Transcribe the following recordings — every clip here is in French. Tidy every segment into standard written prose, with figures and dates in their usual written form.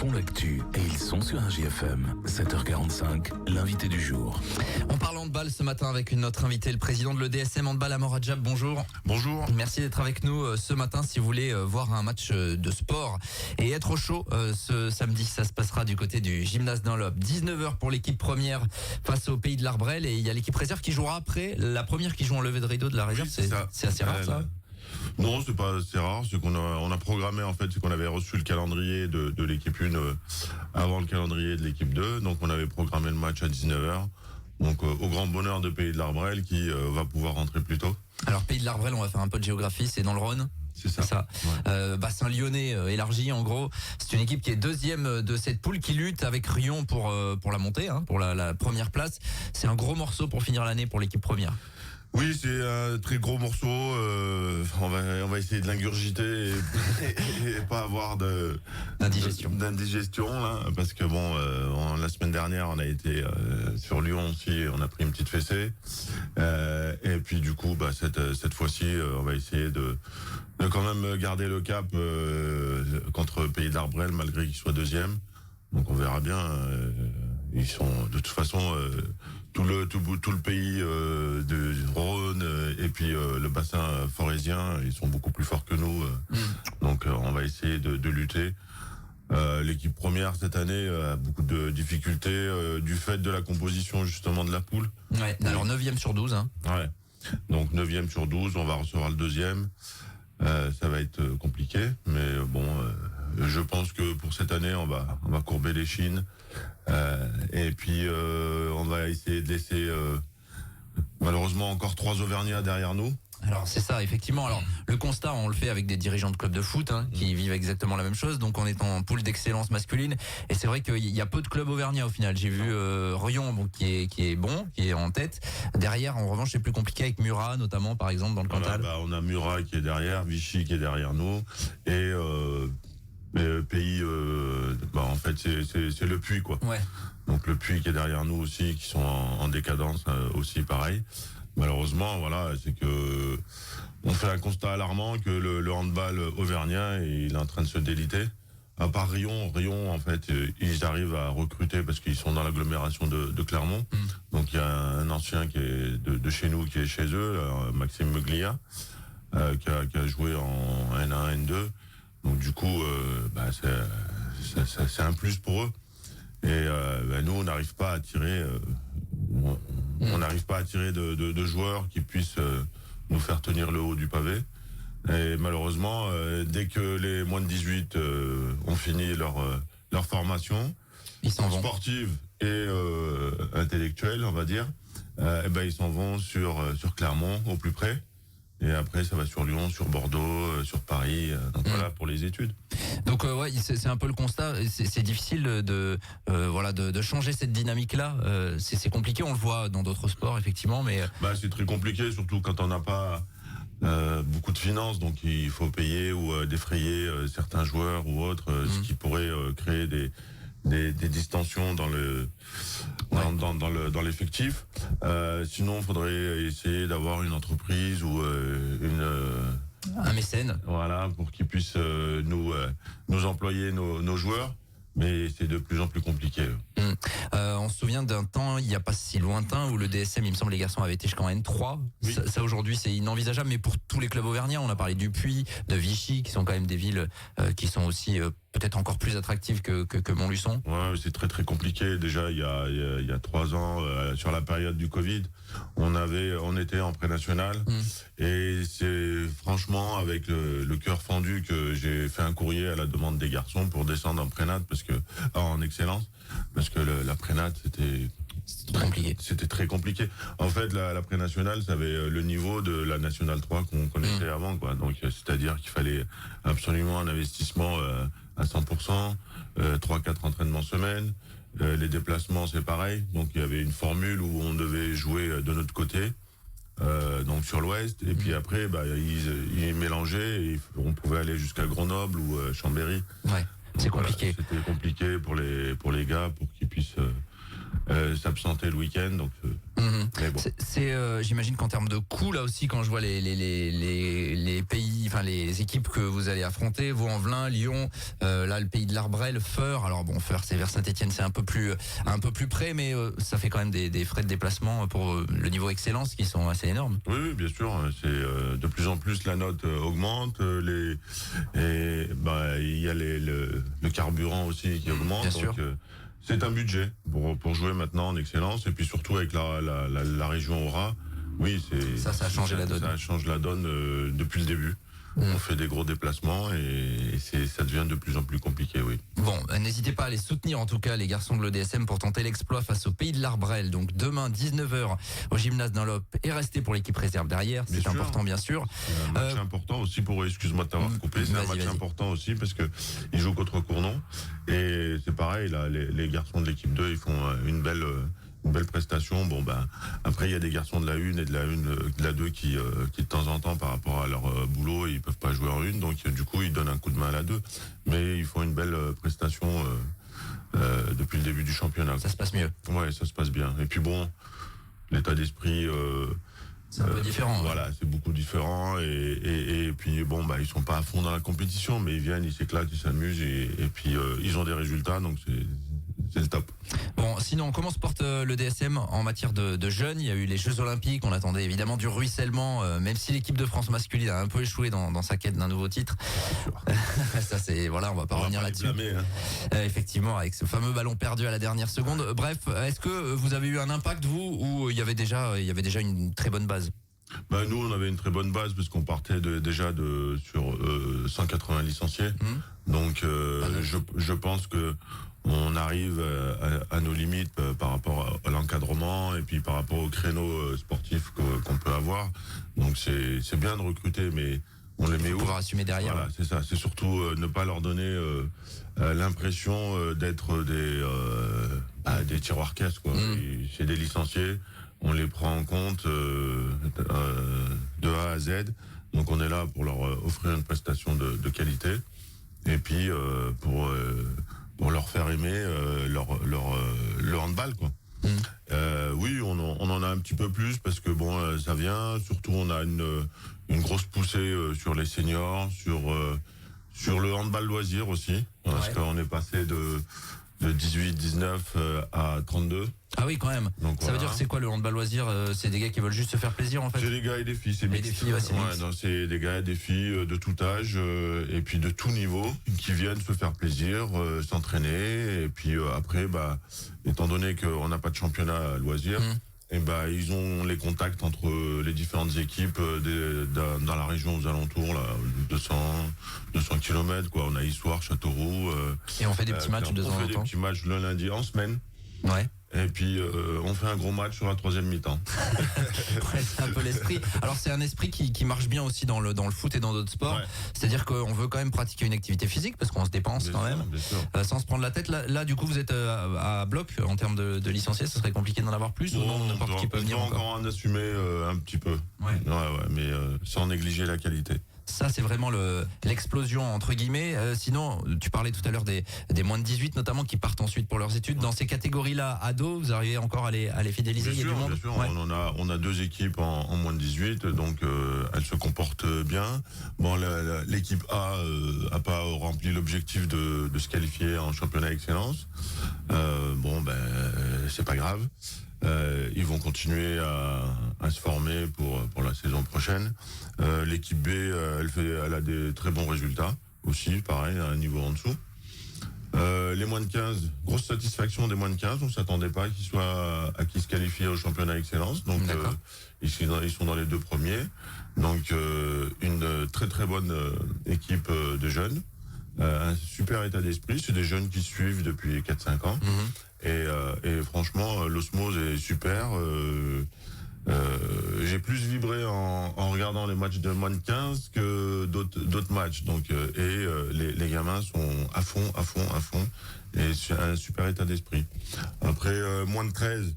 font l'actu et ils sont sur un JFM. 7h45, l'invité du jour. On parle handball ce matin avec notre invité, le président de l'EDSM Handball, Amor Adjab. Bonjour. Bonjour. Merci d'être avec nous ce matin. Si vous voulez voir un match de sport et être au chaud ce samedi, ça se passera du côté du gymnase Dunlop. 19h pour l'équipe première face au Pays de l'Arbrel, et il y a l'équipe réserve qui jouera après. La première qui joue en levée de rideau de la réserve, oui, c'est assez rare ça. Non, c'est pas assez rare. C'est on a programmé, en fait, c'est qu'on avait reçu le calendrier de l'équipe 1 avant le calendrier de l'équipe 2. Donc on avait programmé le match à 19h. Donc au grand bonheur de Pays de l'Arbrel qui va pouvoir rentrer plus tôt. Alors Pays de l'Arbrel, on va faire un peu de géographie, c'est dans le Rhône. C'est ça. Ouais. Bassin lyonnais élargi, en gros. C'est une équipe qui est deuxième de cette poule, qui lutte avec Rion pour la montée, pour la première place. C'est un gros morceau pour finir l'année pour l'équipe première. Oui, c'est un très gros morceau. On va essayer de l'ingurgiter et pas avoir d'indigestion là, parce que la semaine dernière on a été sur Lyon aussi, on a pris une petite fessée. Et puis du coup, cette fois-ci, on va essayer de quand même garder le cap contre Pays de l'Arbrel malgré qu'ils soient deuxième. Donc on verra bien. Ils sont de toute façon tout le pays de Rhône et puis le bassin forésien, ils sont beaucoup plus forts que nous. Donc on va essayer de lutter. L'équipe première cette année a beaucoup de difficultés du fait de la composition justement de la poule. Ouais. Alors 9e sur 12. Ouais. Donc 9e sur 12, on va recevoir le deuxième. Ça va être compliqué, mais je pense que pour cette année, on va courber les chines. Et puis, on va essayer de laisser, malheureusement, encore 3 Auvergnats derrière nous. Alors c'est ça, effectivement. Alors le constat, on le fait avec des dirigeants de clubs de foot qui vivent exactement la même chose. Donc on est en poule d'excellence masculine, et c'est vrai qu'il y a peu de clubs auvergnats au final. J'ai vu Rion, qui est en tête. Derrière, en revanche, c'est plus compliqué avec Murat, notamment par exemple dans le Cantal. On a Murat qui est derrière, Vichy qui est derrière nous, et Pays, en fait c'est le Puy quoi. Ouais. Donc le Puy qui est derrière nous aussi, qui sont en décadence aussi, pareil. Malheureusement, c'est que on fait un constat alarmant que le handball auvergnat, il est en train de se déliter. À part Rion, en fait, ils arrivent à recruter parce qu'ils sont dans l'agglomération de Clermont. Donc il y a un ancien qui est de chez nous, qui est chez eux, Maxime Meglia, qui a joué en N1, N2. Donc du coup, c'est un plus pour eux. Et nous, on n'arrive pas à attirer. On n'arrive pas à attirer de joueurs qui puissent nous faire tenir le haut du pavé. Et malheureusement, dès que les moins de 18 ont fini leur formation, ils s'en vont. Sportive et intellectuelle, on va dire, ils s'en vont sur Clermont, au plus près. Et après, ça va sur Lyon, sur Bordeaux, sur Paris. Donc voilà, pour les études. Donc c'est un peu le constat. C'est difficile de changer cette dynamique-là. C'est compliqué. On le voit dans d'autres sports, effectivement, mais c'est très compliqué, surtout quand on n'a pas beaucoup de finances. Donc il faut payer ou défrayer certains joueurs ou autres, ce qui pourrait créer des distensions dans l'effectif. Sinon, il faudrait essayer d'avoir une entreprise ou un mécène. Voilà, pour qu'ils puissent nous employer nos joueurs. Mais c'est de plus en plus compliqué. On se souvient d'un temps, il n'y a pas si lointain, où le DSM, il me semble, les garçons avaient été jusqu'en N3. Oui. Ça aujourd'hui, c'est inenvisageable, mais pour tous les clubs auvergnats, on a parlé du Puy, de Vichy, qui sont quand même des villes qui sont aussi peut-être encore plus attractives que Montluçon. Ouais, c'est très très compliqué. Déjà, il y a 3 ans, sur la période du Covid, on était en pré-national, et c'est franchement avec le cœur fendu que j'ai fait un courrier à la demande des garçons pour descendre en prénat, en excellence, parce que la prénat c'était très compliqué. En fait, la pré-nationale, ça avait le niveau de la nationale 3 qu'on connaissait avant, quoi. Donc c'est-à-dire qu'il fallait absolument un investissement à 100%, 3-4 entraînements semaine. Les déplacements, c'est pareil. Donc il y avait une formule où on devait jouer de notre côté, donc sur l'ouest, et puis après ils mélangeaient, et on pouvait aller jusqu'à Grenoble ou Chambéry. Ouais, c'est compliqué. Voilà, c'était compliqué pour les gars, pour qu'ils puissent s'absenter le week-end. Donc Mais bon. J'imagine qu'en termes de coût, là aussi, quand je vois les pays, enfin les équipes que vous allez affronter, Vaux-en-Velin, Lyon, là le pays de l'Arbrel, Feur. Alors bon, Feur, c'est vers Saint-Etienne, c'est un peu plus près, mais ça fait quand même des frais de déplacement pour le niveau excellence qui sont assez énormes. Oui, bien sûr. C'est de plus en plus la note augmente. Il y a le carburant aussi qui augmente. Bien sûr. C'est un budget pour jouer maintenant en excellence, et puis surtout avec la région Aura. Oui, ça a changé la donne. Ça change la donne depuis le début. On fait des gros déplacements et ça devient de plus en plus compliqué, oui. Bon, n'hésitez pas à les soutenir en tout cas les garçons de l'EDSM pour tenter l'exploit face au pays de l'Arbrel. Donc demain 19h au gymnase Dunlop, et restez pour l'équipe réserve derrière, c'est important bien sûr. C'est un match important aussi excuse-moi de t'avoir coupé, c'est un match important aussi parce que ils jouent contre Cournon, et c'est pareil là, les garçons de l'équipe 2 ils font une belle prestation. Bon après il y a des garçons de la 1 et de la 2 qui de temps en temps par rapport à leur boulot ils peuvent pas jouer en 1, donc du coup ils donnent un coup de main à la 2, mais ils font une belle prestation depuis le début du championnat. Ça se passe mieux. Ouais, ça se passe bien. Et puis bon, l'état d'esprit c'est un peu différent. Voilà, c'est beaucoup différent, et puis bon ils sont pas à fond dans la compétition, mais ils viennent, ils s'éclatent, ils s'amusent, et puis ils ont des résultats, donc c'est le top. Bon, sinon, comment se porte le DSM en matière de jeunes? Il y a eu les Jeux Olympiques, on attendait évidemment du ruissellement, même si l'équipe de France masculine a un peu échoué dans sa quête d'un nouveau titre. Ça c'est, voilà, on va pas revenir là-dessus. Effectivement, avec ce fameux ballon perdu à la dernière seconde. Bref, est-ce que vous avez eu un impact, vous, ou il y avait déjà une très bonne base? Nous, on avait une très bonne base parce qu'on partait déjà sur 180 licenciés. Donc, je pense que on arrive à nos limites par rapport à l'encadrement et puis par rapport aux créneaux sportifs qu'on peut avoir. Donc, c'est bien de recruter, mais on les met où? Pouvoir assumer derrière. Voilà, c'est ça. C'est surtout ne pas leur donner l'impression d'être des tiroirs caisses, quoi. C'est des licenciés. On les prend en compte de A à Z. Donc on est là pour leur offrir une prestation de qualité, et puis pour leur faire aimer le handball, quoi. Oui, on en a un petit peu plus parce que bon, ça vient. Surtout, on a une grosse poussée sur les seniors, sur le handball loisir aussi, parce qu'on est passé de 18-19 à 32. Ah oui, quand même. Donc, ça veut dire que c'est quoi le handball loisir? C'est des gars qui veulent juste se faire plaisir, en fait? C'est des gars et des filles, c'est mixte. C'est des gars et des filles de tout âge et puis de tout niveau qui viennent se faire plaisir, s'entraîner, et puis après, étant donné qu'on n'a pas de championnat à loisir, et ils ont les contacts entre les différentes équipes dans la région aux alentours, là, 200 km, quoi. On a Issoire, Châteauroux. Et on fait des petits matchs de temps en temps. On fait des petits matchs le lundi en semaine. Ouais. Et puis on fait un gros match sur la 3e mi-temps. Ouais, c'est un peu l'esprit. Alors c'est un esprit qui marche bien aussi dans le foot et dans d'autres sports. Ouais. C'est-à-dire qu'on veut quand même pratiquer une activité physique parce qu'on se dépense quand même, sans se prendre la tête. Là du coup vous êtes à bloc en termes de licenciés. Ce serait compliqué d'en avoir plus, ou non, n'importe qui peut venir encore. On va encore en assumer un petit peu. Ouais, mais sans négliger la qualité. Ça, c'est vraiment l'explosion, entre guillemets. Sinon, tu parlais tout à l'heure des moins de 18, notamment, qui partent ensuite pour leurs études. Dans ces catégories-là, ados, vous arrivez encore à les fidéliser? Bien sûr, du monde. Bien sûr. Ouais. On a 2 équipes en moins de 18, donc elles se comportent bien. Bon, l'équipe A a pas rempli l'objectif de se qualifier en championnat excellence. C'est pas grave. Ils vont continuer à se former pour la saison prochaine. L'équipe B, elle a des très bons résultats aussi, pareil, à un niveau en dessous. Les moins de 15, grosse satisfaction des moins de 15. On s'attendait pas qu'ils se qualifient au championnat excellence. Donc ils sont dans les 2 premiers. Donc une très très bonne équipe de jeunes. Un super état d'esprit. C'est des jeunes qui suivent depuis 4-5 ans. Et franchement, l'osmose est super. J'ai plus vibré en regardant les matchs de moins de 15 que d'autres matchs. Donc, les gamins sont à fond. Et c'est un super état d'esprit. Après, moins de 13,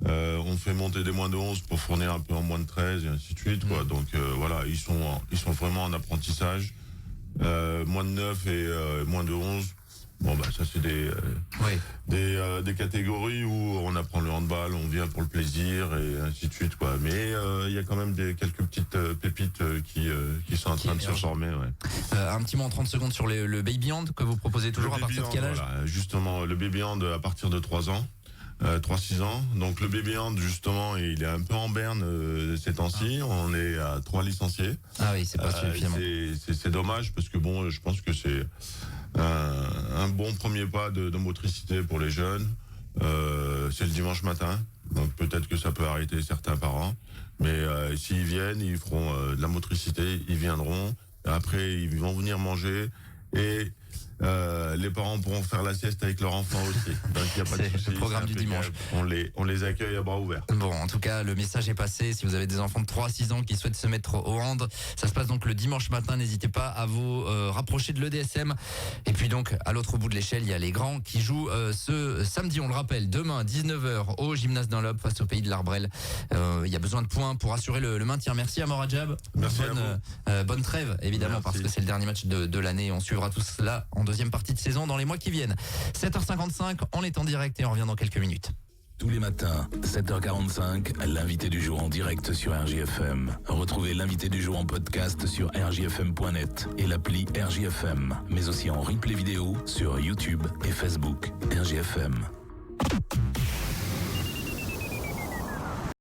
on fait monter des moins de 11 pour fournir un peu en moins de 13 et ainsi de suite, quoi. Donc, voilà, ils sont vraiment en apprentissage. Moins de 9 et moins de 11. Bon bah ça c'est des catégories où on apprend le handball, on vient pour le plaisir et ainsi de suite quoi. Mais il y a quand même quelques petites pépites qui sont en train de se former. Ouais. Un petit mot en 30 secondes sur le baby hand que vous proposez toujours à partir de quel âge? Voilà, justement le baby hand à partir de 3 ans. 3-6 ans. Donc le baby hand justement il est un peu en berne ces temps-ci. On est à 3 licenciés. Ah oui, c'est pas suffisant. C'est dommage parce que bon, je pense que c'est un bon premier pas de motricité pour les jeunes. C'est le dimanche matin, donc peut-être que ça peut arrêter certains parents. Mais s'ils viennent, ils feront de la motricité, ils viendront. Après, ils vont venir manger et les parents pourront faire la sieste avec leur enfant aussi. Donc il n'y a pas de souci. C'est le programme du dimanche. On les accueille à bras ouverts. Bon, en tout cas, le message est passé. Si vous avez des enfants de 3 à 6 ans qui souhaitent se mettre au hand, ça se passe donc le dimanche matin. N'hésitez pas à vous rapprocher de l'EDSM. Et puis donc, à l'autre bout de l'échelle, il y a les grands qui jouent ce samedi, on le rappelle, demain, 19h, au gymnase Dunlop face au pays de l'Arbrel. Il y a besoin de points pour assurer le maintien. Merci à Morajab. Merci bonne trêve, évidemment, Merci. parce que c'est le dernier match de l'année. On suivra tout cela en deuxième partie de saison dans les mois qui viennent. 7h55, on est en direct et on revient dans quelques minutes. Tous les matins, 7h45, l'invité du jour en direct sur RJFM. Retrouvez l'invité du jour en podcast sur rjfm.net et l'appli RJFM, mais aussi en replay vidéo sur YouTube et Facebook. RJFM.